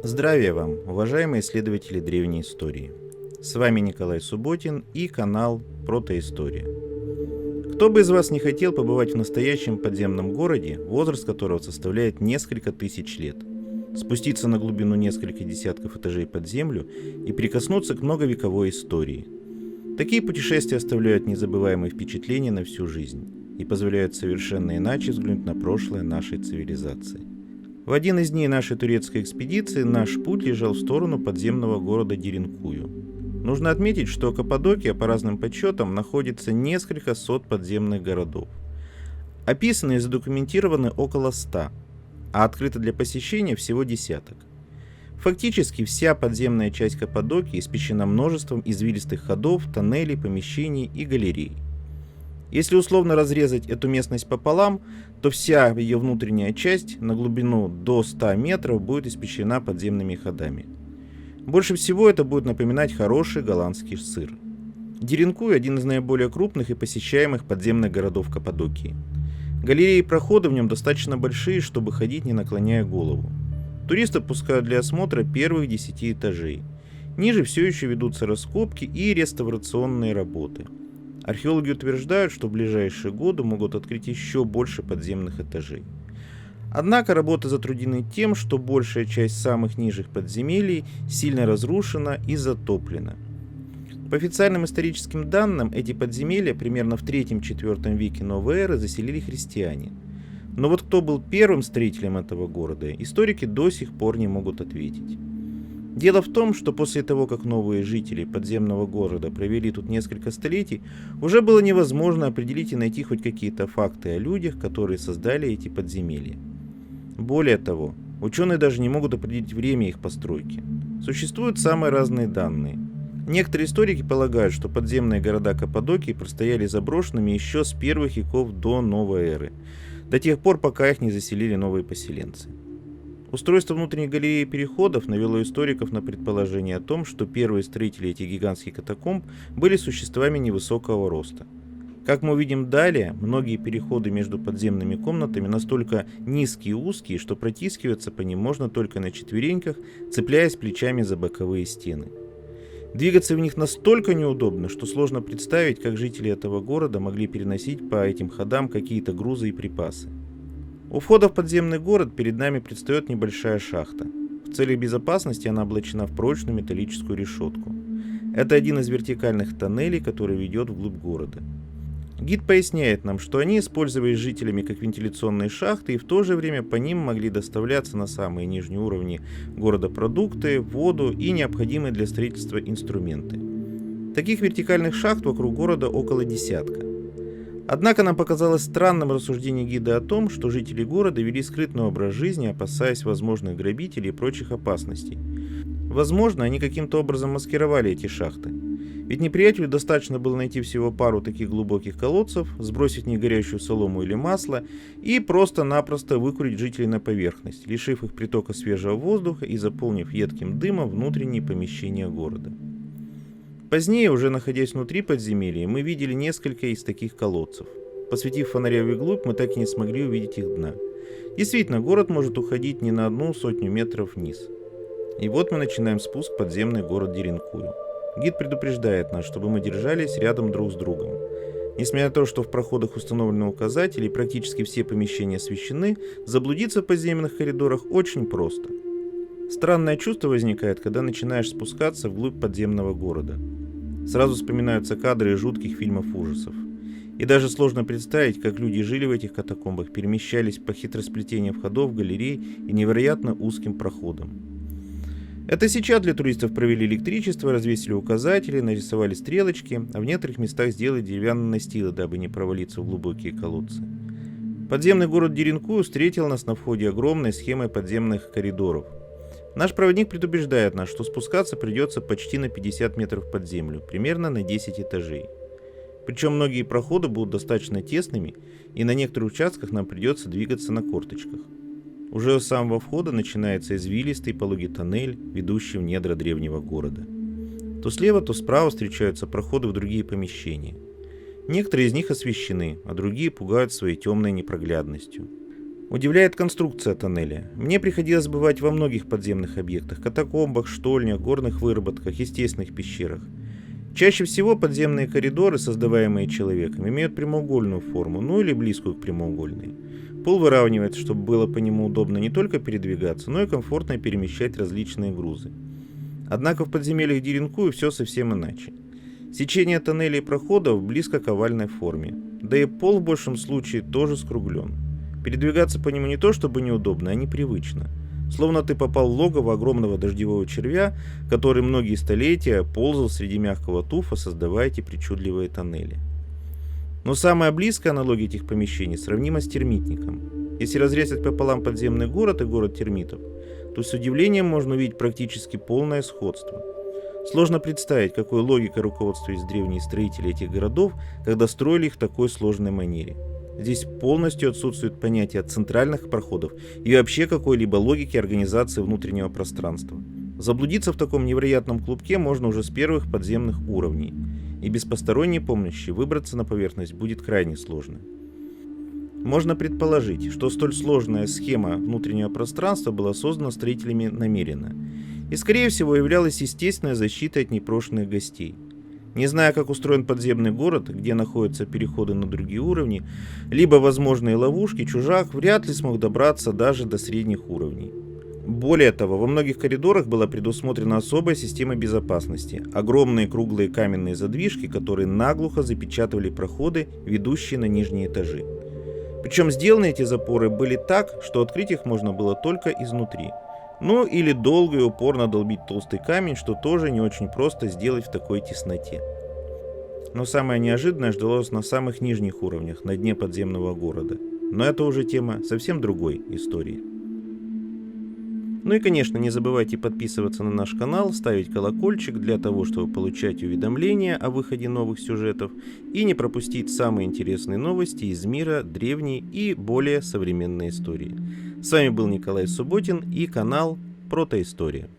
Здравия вам, уважаемые исследователи древней истории. С вами Николай Субботин и канал Протоистория. Кто бы из вас не хотел побывать в настоящем подземном городе, возраст которого составляет несколько тысяч лет, спуститься на глубину нескольких десятков этажей под землю и прикоснуться к многовековой истории? Такие путешествия оставляют незабываемые впечатления на всю жизнь и позволяют совершенно иначе взглянуть на прошлое нашей цивилизации. В один из дней нашей турецкой экспедиции наш путь лежал в сторону подземного города Деренкую. Нужно отметить, что Каппадокия, по разным подсчетам, находится несколько сот подземных городов. Описаны и задокументированы около 100, а открыто для посещения всего десяток. Фактически вся подземная часть Каппадокии испещрена множеством извилистых ходов, тоннелей, помещений и галерей. Если условно разрезать эту местность пополам, то вся ее внутренняя часть на глубину до 100 метров будет испещрена подземными ходами. Больше всего это будет напоминать хороший голландский сыр. Деренкуй – один из наиболее крупных и посещаемых подземных городов Каппадокии. Галереи и проходы в нем достаточно большие, чтобы ходить не наклоняя голову. Туристы пускают для осмотра первых 10 этажей. Ниже все еще ведутся раскопки и реставрационные работы. Археологи утверждают, что в ближайшие годы могут открыть еще больше подземных этажей. Однако работы затруднены тем, что большая часть самых нижних подземелий сильно разрушена и затоплена. По официальным историческим данным, эти подземелья примерно в 3-4 веке новой эры заселили христиане. Но вот кто был первым строителем этого города, историки до сих пор не могут ответить. Дело в том, что после того, как новые жители подземного города провели тут несколько столетий, уже было невозможно определить и найти хоть какие-то факты о людях, которые создали эти подземелья. Более того, ученые даже не могут определить время их постройки. Существуют самые разные данные. Некоторые историки полагают, что подземные города Каппадокии простояли заброшенными еще с первых веков до новой эры, до тех пор, пока их не заселили новые поселенцы. Устройство внутренних галерей и переходов навело историков на предположение о том, что первые строители этих гигантских катакомб были существами невысокого роста. Как мы увидим далее, многие переходы между подземными комнатами настолько низкие и узкие, что протискиваться по ним можно только на четвереньках, цепляясь плечами за боковые стены. Двигаться в них настолько неудобно, что сложно представить, как жители этого города могли переносить по этим ходам какие-то грузы и припасы. У входа в подземный город перед нами предстает небольшая шахта. В целях безопасности она облачена в прочную металлическую решетку. Это один из вертикальных тоннелей, который ведет вглубь города. Гид поясняет нам, что они использовались жителями как вентиляционные шахты и в то же время по ним могли доставляться на самые нижние уровни города продукты, воду и необходимые для строительства инструменты. Таких вертикальных шахт вокруг города около десятка. Однако нам показалось странным рассуждение гида о том, что жители города вели скрытный образ жизни, опасаясь возможных грабителей и прочих опасностей. Возможно, они каким-то образом маскировали эти шахты. Ведь неприятелю достаточно было найти всего пару таких глубоких колодцев, сбросить в них горящую солому или масло и просто-напросто выкурить жителей на поверхность, лишив их притока свежего воздуха и заполнив едким дымом внутренние помещения города. Позднее, уже находясь внутри подземелья, мы видели несколько из таких колодцев. Посветив фонарем вглубь, мы так и не смогли увидеть их дна. Действительно, город может уходить не на 100 метров вниз. И вот мы начинаем спуск в подземный город Деренкую. Гид предупреждает нас, чтобы мы держались рядом друг с другом. Несмотря на то, что в проходах установлены указатели и практически все помещения освещены, заблудиться в подземных коридорах очень просто. Странное чувство возникает, когда начинаешь спускаться вглубь подземного города. Сразу вспоминаются кадры из жутких фильмов ужасов. И даже сложно представить, как люди жили в этих катакомбах, перемещались по хитросплетениям входов, галерей и невероятно узким проходам. Это сейчас для туристов провели электричество, развесили указатели, нарисовали стрелочки, а в некоторых местах сделали деревянные настилы, дабы не провалиться в глубокие колодцы. Подземный город Деренкую встретил нас на входе огромной схемой подземных коридоров. Наш проводник предупреждает нас, что спускаться придется почти на 50 метров под землю, примерно на 10 этажей. Причем многие проходы будут достаточно тесными, и на некоторых участках нам придется двигаться на корточках. Уже у самого входа начинается извилистый пологий тоннель, ведущий в недра древнего города. То слева, то справа встречаются проходы в другие помещения. Некоторые из них освещены, а другие пугают своей темной непроглядностью. Удивляет конструкция тоннеля. Мне приходилось бывать во многих подземных объектах – катакомбах, штольнях, горных выработках, естественных пещерах. Чаще всего подземные коридоры, создаваемые человеком, имеют прямоугольную форму, ну или близкую к прямоугольной. Пол выравнивается, чтобы было по нему удобно не только передвигаться, но и комфортно перемещать различные грузы. Однако в подземельях Деренкую все совсем иначе. Сечение тоннелей и проходов близко к овальной форме, да и пол в большем случае тоже скруглен. Передвигаться по нему не то чтобы неудобно, а непривычно. Словно ты попал в логово огромного дождевого червя, который многие столетия ползал среди мягкого туфа, создавая эти причудливые тоннели. Но самая близкая аналогия этих помещений сравнима с термитником. Если разрезать пополам подземный город и город термитов, то с удивлением можно увидеть практически полное сходство. Сложно представить, какой логикой руководствовались древние строители этих городов, когда строили их в такой сложной манере. Здесь полностью отсутствует понятие центральных проходов и вообще какой-либо логики организации внутреннего пространства. Заблудиться в таком невероятном клубке можно уже с первых подземных уровней, и без посторонней помощи выбраться на поверхность будет крайне сложно. Можно предположить, что столь сложная схема внутреннего пространства была создана строителями намеренно и, скорее всего, являлась естественной защитой от непрошенных гостей. Не зная, как устроен подземный город, где находятся переходы на другие уровни, либо возможные ловушки, чужак вряд ли смог добраться даже до средних уровней. Более того, во многих коридорах была предусмотрена особая система безопасности, огромные круглые каменные задвижки, которые наглухо запечатывали проходы, ведущие на нижние этажи. Причем сделаны эти запоры были так, что открыть их можно было только изнутри. Ну или долго и упорно долбить толстый камень, что тоже не очень просто сделать в такой тесноте. Но самое неожиданное ждалось на самых нижних уровнях, на дне подземного города. Но это уже тема совсем другой истории. Ну и, конечно, не забывайте подписываться на наш канал, ставить колокольчик для того, чтобы получать уведомления о выходе новых сюжетов и не пропустить самые интересные новости из мира древней и более современной истории. С вами был Николай Субботин и канал Протоистория.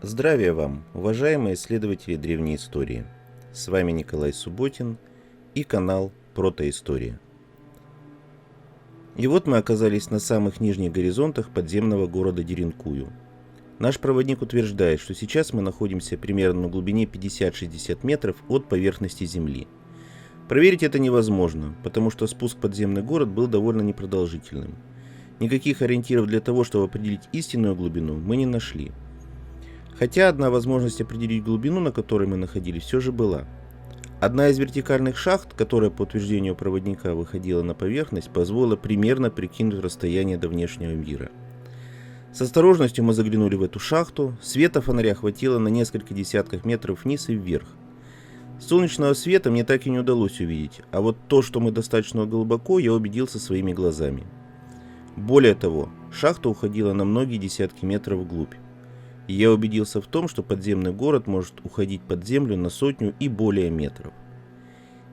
Здравия вам, уважаемые исследователи древней истории. С вами Николай Субботин и канал Протоистория. И вот мы оказались на самых нижних горизонтах подземного города Деренкую. Наш проводник утверждает, что сейчас мы находимся примерно на глубине 50-60 метров от поверхности Земли. Проверить это невозможно, потому что спуск в подземный город был довольно непродолжительным. Никаких ориентиров для того, чтобы определить истинную глубину, мы не нашли. Хотя одна возможность определить глубину, на которой мы находились, все же была. Одна из вертикальных шахт, которая по утверждению проводника выходила на поверхность, позволила примерно прикинуть расстояние до внешнего мира. С осторожностью мы заглянули в эту шахту, света фонаря хватило на несколько десятков метров вниз и вверх. Солнечного света мне так и не удалось увидеть, а вот то, что мы достаточно глубоко, я убедился своими глазами. Более того, шахта уходила на многие десятки метров вглубь. И я убедился в том, что подземный город может уходить под землю на 100 и более метров.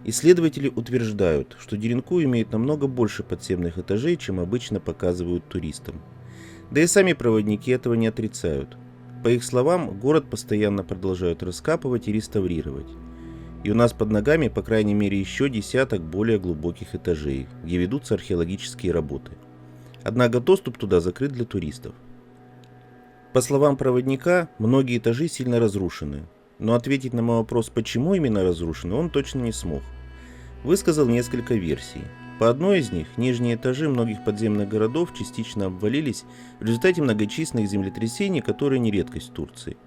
Исследователи утверждают, что Деренкую имеет намного больше подземных этажей, чем обычно показывают туристам. Да и сами проводники этого не отрицают. По их словам, город постоянно продолжают раскапывать и реставрировать. И у нас под ногами, по крайней мере, еще десяток более глубоких этажей, где ведутся археологические работы. Однако доступ туда закрыт для туристов. По словам проводника, многие этажи сильно разрушены, но ответить на мой вопрос, почему именно разрушены, он точно не смог. Высказал несколько версий. По одной из них, нижние этажи многих подземных городов частично обвалились в результате многочисленных землетрясений, которые не редкость в Турции.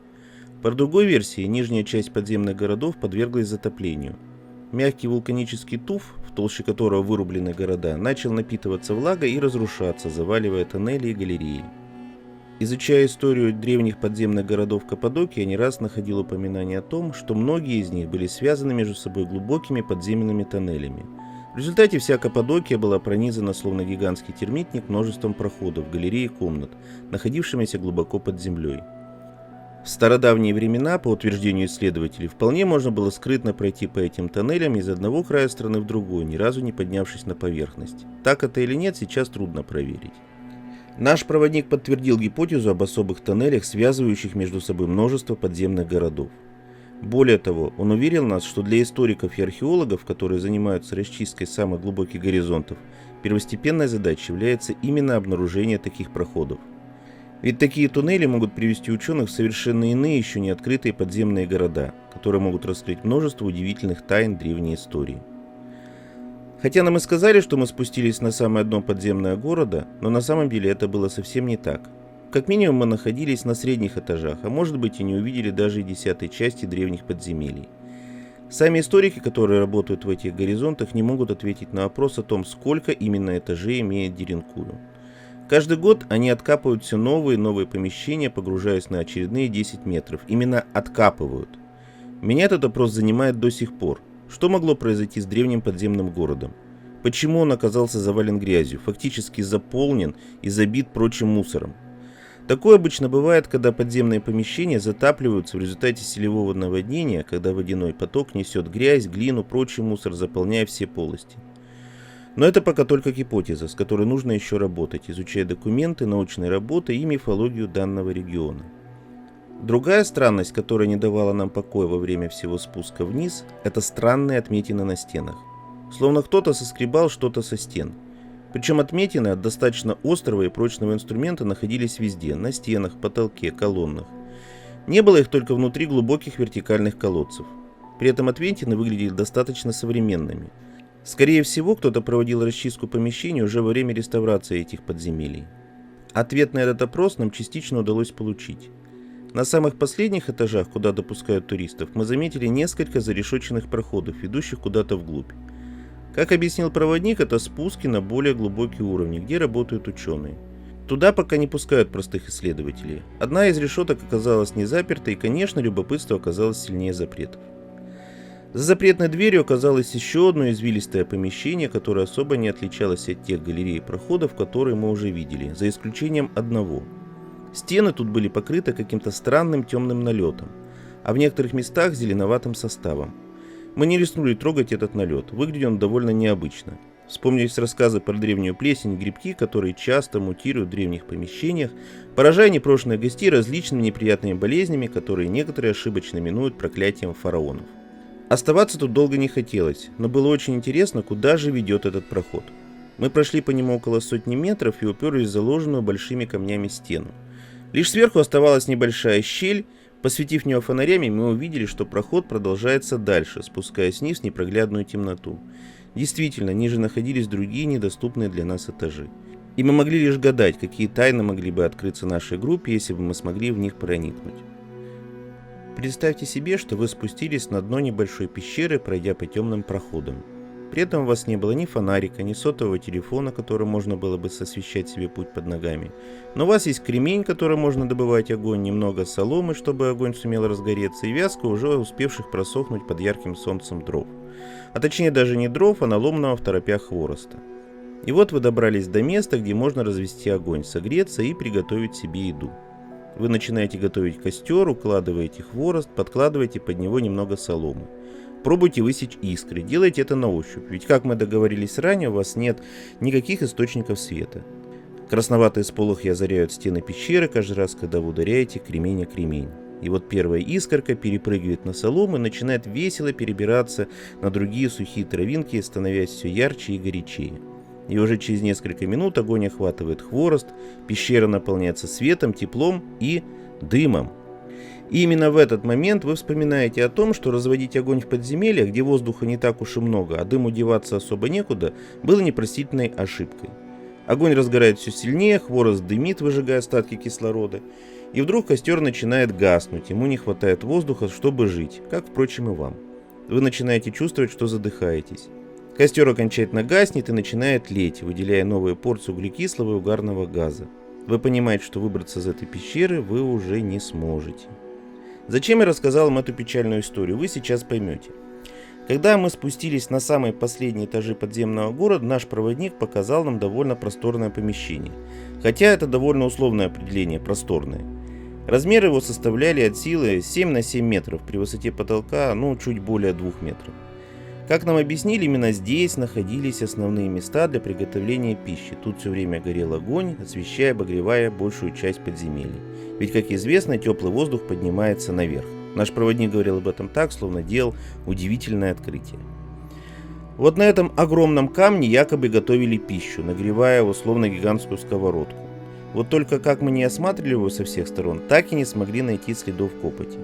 По другой версии, нижняя часть подземных городов подверглась затоплению. Мягкий вулканический туф, в толще которого вырублены города, начал напитываться влагой и разрушаться, заваливая тоннели и галереи. Изучая историю древних подземных городов Каппадокии, я не раз находил упоминание о том, что многие из них были связаны между собой глубокими подземными тоннелями. В результате вся Каппадокия была пронизана, словно гигантский термитник, множеством проходов, галерей и комнат, находившимися глубоко под землей. В стародавние времена, по утверждению исследователей, вполне можно было скрытно пройти по этим тоннелям из одного края страны в другой, ни разу не поднявшись на поверхность. Так это или нет, сейчас трудно проверить. Наш проводник подтвердил гипотезу об особых тоннелях, связывающих между собой множество подземных городов. Более того, он уверил нас, что для историков и археологов, которые занимаются расчисткой самых глубоких горизонтов, первостепенной задачей является именно обнаружение таких проходов. Ведь такие туннели могут привести ученых в совершенно иные, еще не открытые подземные города, которые могут раскрыть множество удивительных тайн древней истории. Хотя нам и сказали, что мы спустились на самое дно подземного города, но на самом деле это было совсем не так. Как минимум мы находились на средних этажах, а может быть и не увидели даже и 10-й части древних подземелий. Сами историки, которые работают в этих горизонтах, не могут ответить на вопрос о том, сколько именно этажей имеет Деренкую. Каждый год они откапывают все новые и новые помещения, погружаясь на очередные 10 метров. Именно откапывают. Меня этот вопрос занимает до сих пор. Что могло произойти с древним подземным городом? Почему он оказался завален грязью, фактически заполнен и забит прочим мусором? Такое обычно бывает, когда подземные помещения затапливаются в результате селевого наводнения, когда водяной поток несет грязь, глину, прочий мусор, заполняя все полости. Но это пока только гипотеза, с которой нужно еще работать, изучая документы, научные работы и мифологию данного региона. Другая странность, которая не давала нам покоя во время всего спуска вниз, это странные отметины на стенах. Словно кто-то соскребал что-то со стен. Причем отметины от достаточно острого и прочного инструмента находились везде, на стенах, потолке, колоннах. Не было их только внутри глубоких вертикальных колодцев. При этом отметины выглядели достаточно современными. Скорее всего, кто-то проводил расчистку помещений уже во время реставрации этих подземелий. Ответ на этот опрос нам частично удалось получить. На самых последних этажах, куда допускают туристов, мы заметили несколько зарешоченных проходов, ведущих куда-то вглубь. Как объяснил проводник, это спуски на более глубокие уровни, где работают ученые. Туда пока не пускают простых исследователей. Одна из решеток оказалась не заперта, и, конечно, любопытство оказалось сильнее запретов. За запретной дверью оказалось еще одно извилистое помещение, которое особо не отличалось от тех галерей и проходов, которые мы уже видели, за исключением одного. Стены тут были покрыты каким-то странным темным налетом, а в некоторых местах зеленоватым составом. Мы не рискнули трогать этот налет, выглядел он довольно необычно. Вспомнились рассказы про древнюю плесень и грибки, которые часто мутируют в древних помещениях, поражая непрошенных гостей различными неприятными болезнями, которые некоторые ошибочно именуют проклятием фараонов. Оставаться тут долго не хотелось, но было очень интересно, куда же ведет этот проход. Мы прошли по нему около сотни метров и уперлись в заложенную большими камнями стену. Лишь сверху оставалась небольшая щель. Посветив в нее фонарями, мы увидели, что проход продолжается дальше, спускаясь вниз в непроглядную темноту. Действительно, ниже находились другие недоступные для нас этажи. И мы могли лишь гадать, какие тайны могли бы открыться нашей группе, если бы мы смогли в них проникнуть. Представьте себе, что вы спустились на дно небольшой пещеры, пройдя по темным проходам. При этом у вас не было ни фонарика, ни сотового телефона, которым можно было бы освещать себе путь под ногами. Но у вас есть кремень, которым можно добывать огонь, немного соломы, чтобы огонь сумел разгореться, и вязко уже успевших просохнуть под ярким солнцем дров. А точнее даже не дров, а наломанного в торопях хвороста. И вот вы добрались до места, где можно развести огонь, согреться и приготовить себе еду. Вы начинаете готовить костер, укладываете хворост, подкладываете под него немного соломы. Пробуйте высечь искры, делайте это на ощупь, ведь, как мы договорились ранее, у вас нет никаких источников света. Красноватые сполохи озаряют стены пещеры каждый раз, когда вы ударяете кремень о кремень. И вот первая искорка перепрыгивает на солому и начинает весело перебираться на другие сухие травинки, становясь все ярче и горячее. И уже через несколько минут огонь охватывает хворост, пещера наполняется светом, теплом и дымом. И именно в этот момент вы вспоминаете о том, что разводить огонь в подземельях, где воздуха не так уж и много, а дыму деваться особо некуда, было непростительной ошибкой. Огонь разгорает все сильнее, хворост дымит, выжигая остатки кислорода. И вдруг костер начинает гаснуть, ему не хватает воздуха, чтобы жить, как, впрочем, и вам. Вы начинаете чувствовать, что задыхаетесь. Костер окончательно гаснет и начинает тлеть, выделяя новые порции углекислого и угарного газа. Вы понимаете, что выбраться из этой пещеры вы уже не сможете. Зачем я рассказал вам эту печальную историю, вы сейчас поймете. Когда мы спустились на самые последние этажи подземного города, наш проводник показал нам довольно просторное помещение. Хотя это довольно условное определение, просторное. Размеры его составляли от силы 7 на 7 метров, при высоте потолка, чуть более 2 метров. Как нам объяснили, именно здесь находились основные места для приготовления пищи. Тут все время горел огонь, освещая и обогревая большую часть подземелья. Ведь, как известно, теплый воздух поднимается наверх. Наш проводник говорил об этом так, словно делал удивительное открытие. Вот на этом огромном камне якобы готовили пищу, нагревая его словно гигантскую сковородку. Вот только как мы не осматривали его со всех сторон, так и не смогли найти следов копоти.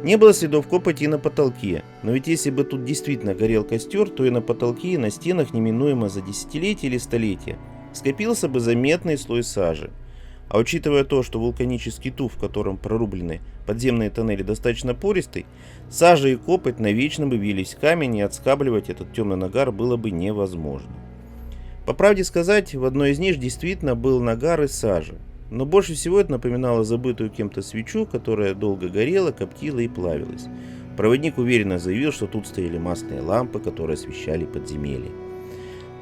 Не было следов копоти и на потолке, но ведь если бы тут действительно горел костер, то и на потолке, и на стенах неминуемо за десятилетия или столетия скопился бы заметный слой сажи. А учитывая то, что вулканический туф, в котором прорублены подземные тоннели, достаточно пористый, сажа и копоть навечно бы вились в камень, и отскабливать этот темный нагар было бы невозможно. По правде сказать, в одной из ниш действительно был нагар из сажи, но больше всего это напоминало забытую кем-то свечу, которая долго горела, коптила и плавилась. Проводник уверенно заявил, что тут стояли масляные лампы, которые освещали подземелье.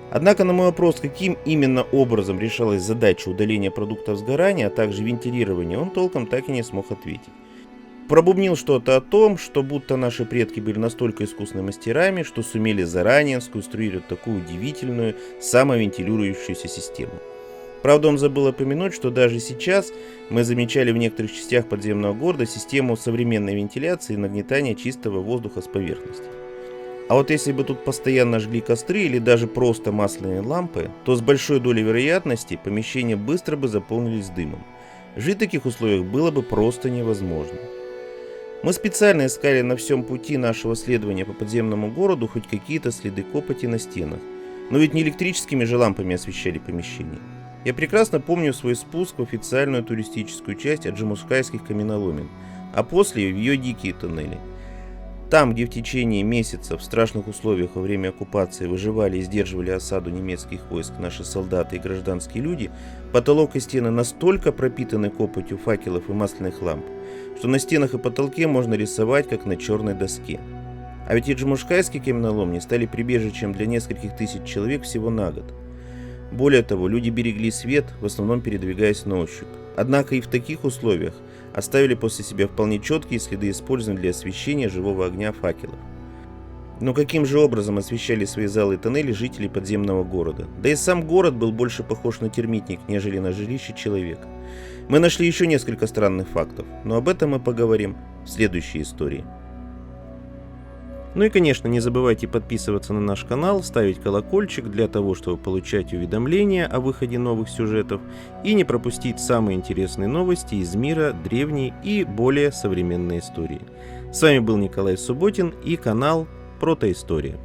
Однако на мой вопрос, каким именно образом решалась задача удаления продуктов сгорания, а также вентилирования, он толком так и не смог ответить. Пробубнил что-то о том, что будто наши предки были настолько искусными мастерами, что сумели заранее сконструировать такую удивительную самовентилирующуюся систему. Правда, он забыл упомянуть, что даже сейчас мы замечали в некоторых частях подземного города систему современной вентиляции и нагнетания чистого воздуха с поверхности. А вот если бы тут постоянно жгли костры или даже просто масляные лампы, то с большой долей вероятности помещения быстро бы заполнились дымом. Жить в таких условиях было бы просто невозможно. Мы специально искали на всем пути нашего следования по подземному городу хоть какие-то следы копоти на стенах, но ведь не электрическими же лампами освещали помещение. Я прекрасно помню свой спуск в официальную туристическую часть аджимускайских каменоломен, а после в ее дикие туннели. Там, где в течение месяцев в страшных условиях во время оккупации выживали и сдерживали осаду немецких войск наши солдаты и гражданские люди, потолок и стены настолько пропитаны копотью факелов и масляных ламп, что на стенах и потолке можно рисовать, как на черной доске. А ведь аджимускайские каменоломни стали прибежищем для нескольких тысяч человек всего на год. Более того, люди берегли свет, в основном передвигаясь на ощупь. Однако и в таких условиях оставили после себя вполне четкие следы использования для освещения живого огня факелов. Но каким же образом освещали свои залы и тоннели жители подземного города? Да и сам город был больше похож на термитник, нежели на жилище человека. Мы нашли еще несколько странных фактов, но об этом мы поговорим в следующей истории. Ну и, конечно, не забывайте подписываться на наш канал, ставить колокольчик для того, чтобы получать уведомления о выходе новых сюжетов и не пропустить самые интересные новости из мира древней и более современной истории. С вами был Николай Субботин и канал Протоистория.